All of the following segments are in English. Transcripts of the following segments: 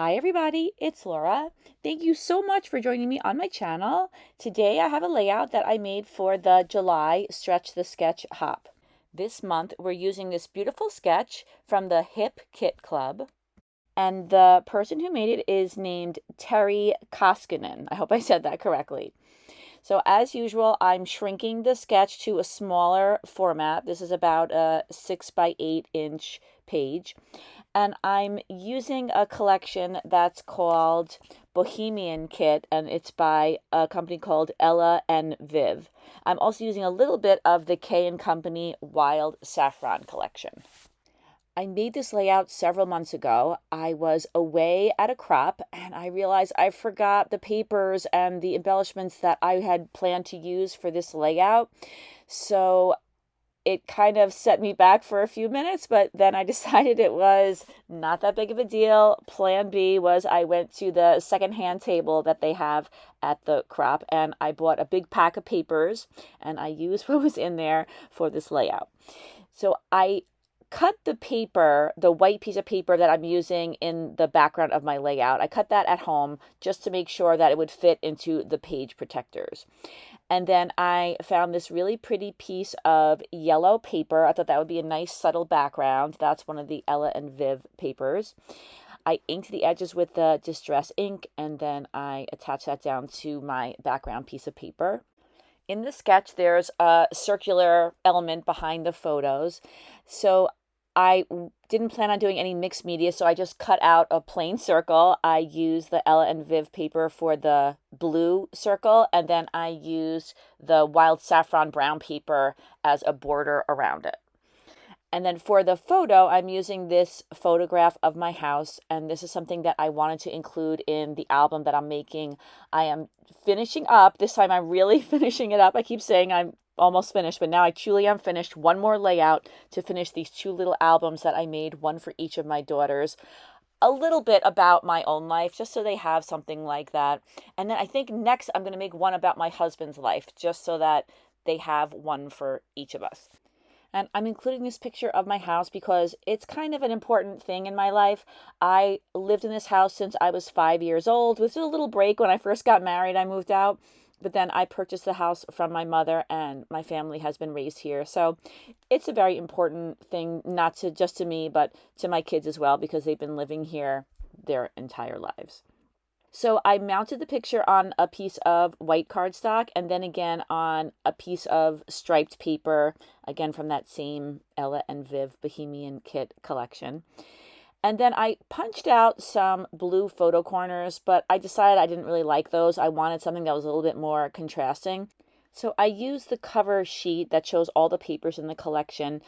Hi everybody, it's Laura. Thank you so much for joining me on my channel. Today I have a layout that I made for the July Stretch the Sketch Hop. This month we're using this beautiful sketch from the Hip Kit Club. And the person who made it is named Terry Koskinen. I hope I said that correctly. So as usual, I'm shrinking the sketch to a smaller format. This is about a 6 by 8 inch page. And I'm using a collection that's called Bohemian Kit, and it's by a company called Ella and Viv. I'm also using a little bit of the K & Company Wild Saffron collection. I made this layout several months ago. I was away at a crop and I realized I forgot the papers and the embellishments that I had planned to use for this layout. So it kind of set me back for a few minutes, but then I decided it was not that big of a deal. Plan B was I went to the secondhand table that they have at the crop and I bought a big pack of papers and I used what was in there for this layout. So I cut the paper, the white piece of paper that I'm using in the background of my layout. I cut that at home just to make sure that it would fit into the page protectors. And then I found this really pretty piece of yellow paper. I thought that would be a nice subtle background. That's one of the Ella and Viv papers. I inked the edges with the Distress ink and then I attached that down to my background piece of paper. In the sketch, there's a circular element behind the photos. So I didn't plan on doing any mixed media, so I just cut out a plain circle. I used the Ella and Viv paper for the blue circle, and then I used the Wild Saffron brown paper as a border around it. And then for the photo, I'm using this photograph of my house, and this is something that I wanted to include in the album that I'm making. I am finishing up. This time I'm really finishing it up. I keep saying I'm almost finished, but now I truly am finished. One more layout to finish these two little albums that I made, one for each of my daughters. A little bit about my own life, just so they have something like that. And then I think next I'm going to make one about my husband's life, just so that they have one for each of us. And I'm including this picture of my house because it's kind of an important thing in my life. I lived in this house since I was 5 years old. With a little break when I first got married, I moved out. But then I purchased the house from my mother and my family has been raised here. So it's a very important thing, not to just to me, but to my kids as well, because they've been living here their entire lives. So I mounted the picture on a piece of white cardstock and then again on a piece of striped paper, again from that same Ella and Viv Bohemian Kit collection. And then I punched out some blue photo corners, but I decided I didn't really like those. I wanted something that was a little bit more contrasting. So I used the cover sheet that shows all the papers in the collection.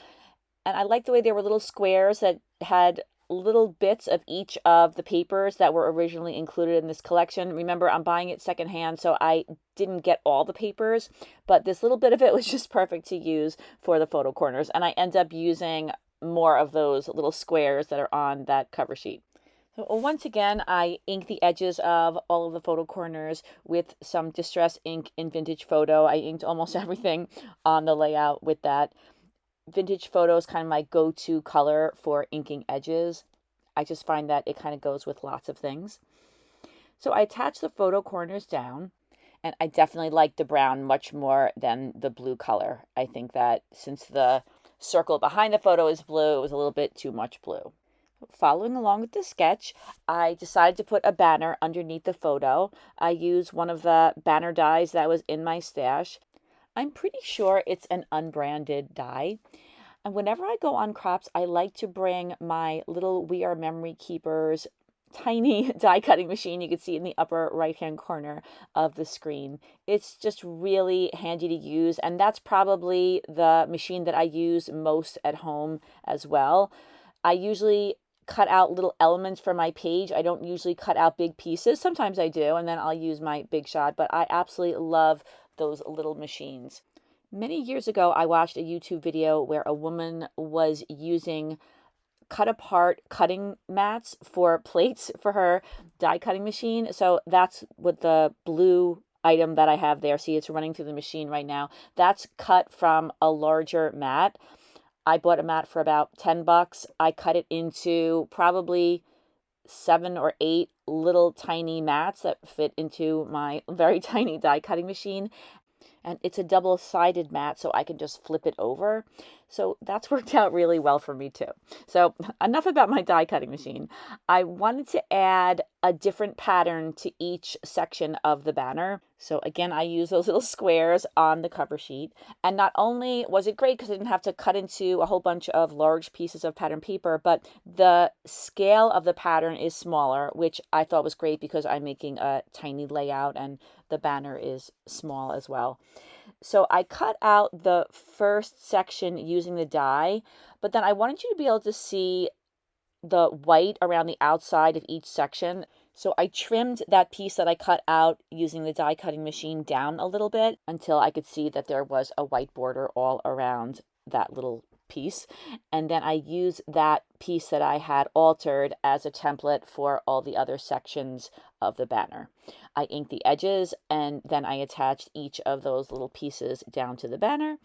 And I liked the way there were little squares that had little bits of each of the papers that were originally included in this collection. Remember, I'm buying it secondhand, so I didn't get all the papers, but this little bit of it was just perfect to use for the photo corners. And I end up using more of those little squares that are on that cover sheet. So once again, I inked the edges of all of the photo corners with some Distress ink in Vintage Photo. I inked almost everything on the layout with that. Vintage Photo is kind of my go-to color for inking edges. I just find that it kind of goes with lots of things. So I attached the photo corners down, and I definitely like the brown much more than the blue color. I think that since the circle behind the photo is blue, it was a little bit too much blue. Following along with the sketch, I decided to put a banner underneath the photo. I used one of the banner dies that was in my stash. I'm pretty sure it's an unbranded die. And whenever I go on crops, I like to bring my little We Are Memory Keepers tiny die cutting machine. You can see in the upper right hand corner of the screen. It's just really handy to use, and that's probably the machine that I use most at home as well. I usually cut out little elements for my page. I don't usually cut out big pieces. Sometimes I do, and then I'll use my Big Shot, but I absolutely love those little machines. Many years ago, I watched a YouTube video where a woman was using cut apart cutting mats for plates for her die cutting machine. So that's what the blue item that I have there. See, it's running through the machine right now. That's cut from a larger mat. I bought a mat for about $10. I cut it into probably 7 or 8 little tiny mats that fit into my very tiny die cutting machine. And it's a double-sided mat, so I can just flip it over. So that's worked out really well for me too. So enough about my die cutting machine. I wanted to add a different pattern to each section of the banner. So again, I use those little squares on the cover sheet. And not only was it great because I didn't have to cut into a whole bunch of large pieces of pattern paper, but the scale of the pattern is smaller, which I thought was great because I'm making a tiny layout and the banner is small as well. So I cut out the first section using the die, but then I wanted you to be able to see the white around the outside of each section. So I trimmed that piece that I cut out using the die cutting machine down a little bit until I could see that there was a white border all around that little piece. And then I used that piece that I had altered as a template for all the other sections of the banner. I inked the edges and then I attached each of those little pieces down to the banner.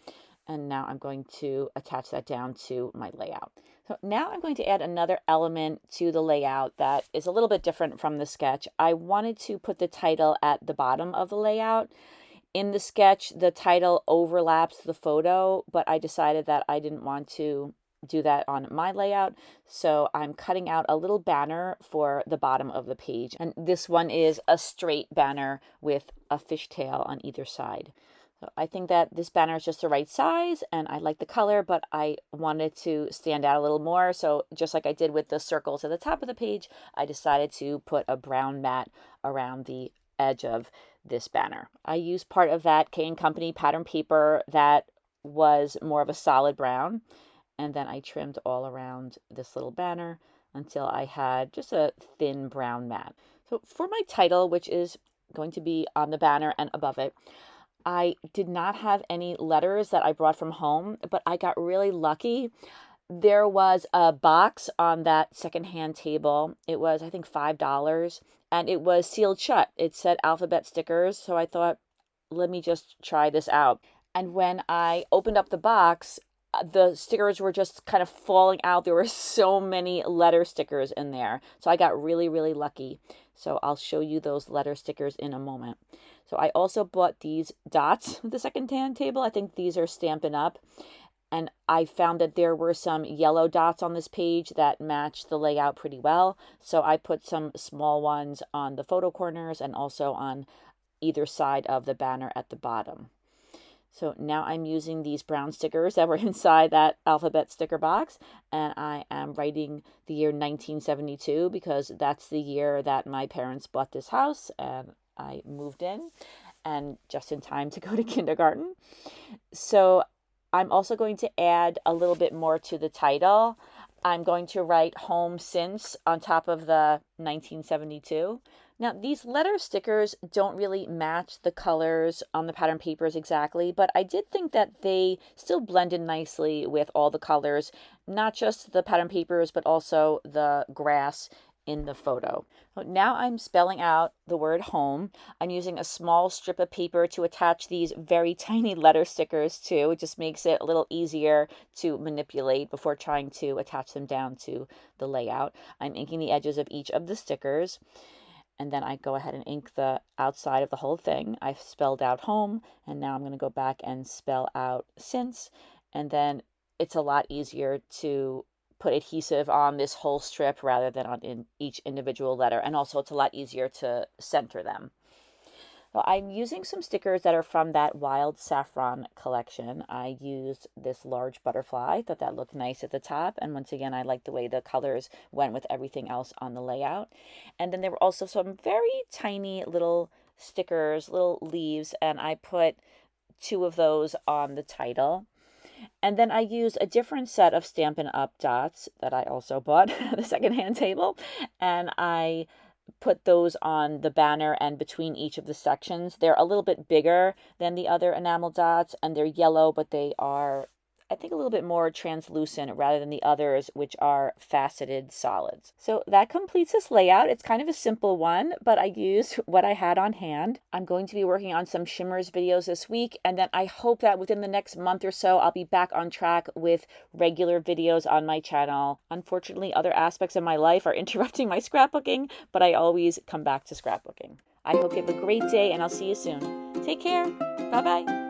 And now I'm going to attach that down to my layout. So now I'm going to add another element to the layout that is a little bit different from the sketch. I wanted to put the title at the bottom of the layout. In the sketch, the title overlaps the photo, but I decided that I didn't want to do that on my layout. So I'm cutting out a little banner for the bottom of the page. And this one is a straight banner with a fishtail on either side. So I think that this banner is just the right size and I like the color, but I wanted to stand out a little more. So just like I did with the circles at the top of the page, I decided to put a brown mat around the edge of this banner. I used part of that K & Company pattern paper that was more of a solid brown. And then I trimmed all around this little banner until I had just a thin brown mat. So for my title, which is going to be on the banner and above it, I did not have any letters that I brought from home, but I got really lucky. There was a box on that secondhand table. It was, I think, $5, and it was sealed shut. It said alphabet stickers, so I thought, let me just try this out. And when I opened up the box, the stickers were just kind of falling out. There were so many letter stickers in there. So I got really, really lucky. So I'll show you those letter stickers in a moment. So I also bought these dots at the secondhand table. I think these are Stampin' Up. And I found that there were some yellow dots on this page that matched the layout pretty well. So I put some small ones on the photo corners and also on either side of the banner at the bottom. So now I'm using these brown stickers that were inside that alphabet sticker box, and I am writing the year 1972 because that's the year that my parents bought this house and I moved in, and just in time to go to kindergarten. So I'm also going to add a little bit more to the title. I'm going to write home since on top of the 1972. Now, these letter stickers don't really match the colors on the pattern papers exactly, but I did think that they still blended nicely with all the colors, not just the pattern papers, but also the grass in the photo. Now I'm spelling out the word home. I'm using a small strip of paper to attach these very tiny letter stickers to. It just makes it a little easier to manipulate before trying to attach them down to the layout. I'm inking the edges of each of the stickers. And then I go ahead and ink the outside of the whole thing. I've spelled out home, and now I'm going to go back and spell out since. And then it's a lot easier to put adhesive on this whole strip rather than on each individual letter. And also it's a lot easier to center them. Well, I'm using some stickers that are from that Wild Saffron collection. I used this large butterfly. Thought that looked nice at the top. And once again, I like the way the colors went with everything else on the layout. And then there were also some very tiny little stickers, little leaves, and I put 2 of those on the title. And then I used a different set of Stampin' Up dots that I also bought at the secondhand table. And I put those on the banner and between each of the sections. They're a little bit bigger than the other enamel dots and they're yellow, but they are I think, a little bit more translucent rather than the others, which are faceted solids. So that completes this layout. It's kind of a simple one, but I used what I had on hand. I'm going to be working on some shimmers videos this week, and then I hope that within the next month or so, I'll be back on track with regular videos on my channel. Unfortunately, other aspects of my life are interrupting my scrapbooking, but I always come back to scrapbooking. I hope you have a great day, and I'll see you soon. Take care. Bye-bye.